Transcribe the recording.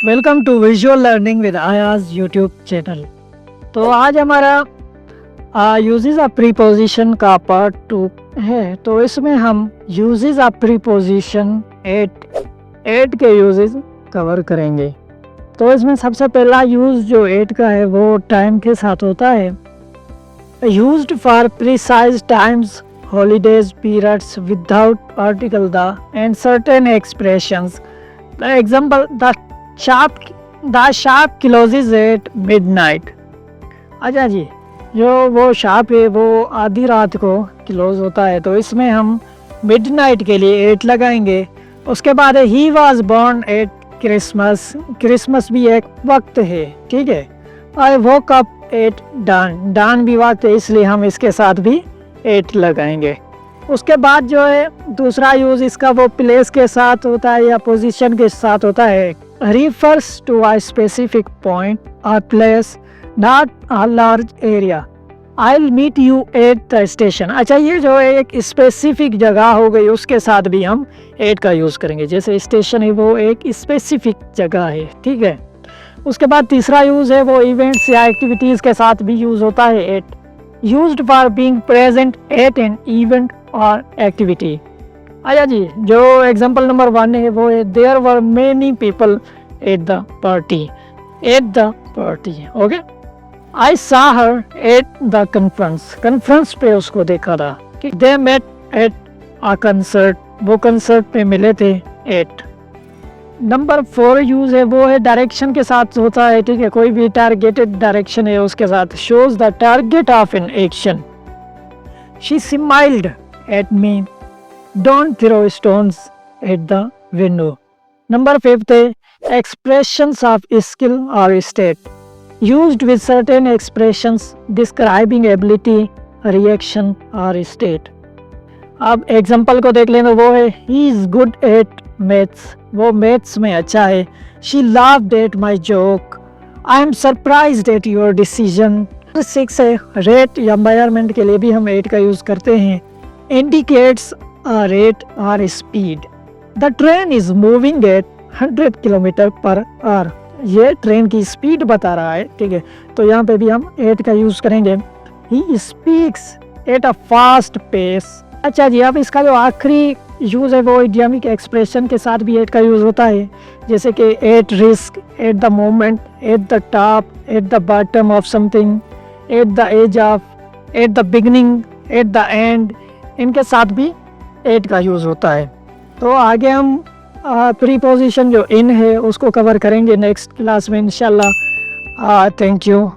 Welcome to visual learning with Ayaz YouTube channel. तो आज हमारा यूजेस ऑफ प्रीपोजिशन का पार्ट 2 है। तो इसमें हम यूजेस ऑफ प्रीपोजिशन 8 के यूजेस कवर करेंगे। तो इसमें सबसे पहला यूज जो 8 का है वो टाइम के साथ होता है। Used for precise times, holidays, periods without article the and certain expressions. The example, the shop closes at midnight. अच्छा जी, जो वो शॉप है वो आधी रात को क्लोज होता है, तो इसमें हम मिडनाइट के लिए 8 लगाएंगे। उसके बाद he was born at Christmas. Christmas भी एक वक्त है, ठीक है। और वो कप एट डान, डान भी वक्त है, इसलिए हम इसके साथ भी 8 लगाएंगे। उसके बाद जो है दूसरा यूज इसका वो प्लेस के साथ होता है या पोजीशन के साथ होता है। Refers to a specific point और place, not a large area. I will meet you at the station. अच्छा, ये जो है एक स्पेसिफिक जगह हो गई, उसके साथ भी हम 8 का यूज़ करेंगे। जैसे स्टेशन है वो एक स्पेसिफिक जगह है, ठीक है। उसके बाद तीसरा यूज़ है वो इवेंट्स या एक्टिविटीज़ के साथ भी यूज़ होता है 8। Used for being present at an event or activity. अच्छा जी, जो एग्जाम्पल नंबर 1 है वो है there were many people at the party. At the party, okay? I saw her at the conference. Conference पे उसको देखा था। They met at a concert. वो concert पे मिले थे at. नंबर 4 यूज है वो है डायरेक्शन के साथ होता है, ठीक है। कोई भी टारगेटेड डायरेक्शन है उसके साथ। Shows the target of an action. She smiled at me, don't throw stones at the window. Number 5 है एक्सप्रेशंस ऑफ स्किल और state, used with certain expressions describing ability, reaction और स्टेट। अब example को देख लेना, वो है he is good at maths, वो मैथ्स में अच्छा है। She laughed at my joke, I am surprised at your decision. 6 है रेट या मेजरमेंट के लिए भी हम 8 का यूज़ करते हैं। इंडिकेट्स अ रेट और speed. The train is moving at 100 kilometre per hour. ये ट्रेन की स्पीड बता रहा है, ठीक है। तो यहाँ पे भी हम 8 का यूज़ करेंगे। He speaks at a fast pace. अच्छा जी, अब इसका जो आखिरी यूज़ है वो इडियमिक एक्सप्रेशन के साथ भी 8 का यूज़ होता है। जैसे कि at risk, at the moment, at the top, at the bottom of something, at the edge of, at the beginning, at the end, इनके साथ भी 8 का यूज़ होता है। तो आगे हम प्रीपोजिशन जो इन है उसको कवर करेंगे नेक्स्ट क्लास में इंशाल्लाह। Thank you.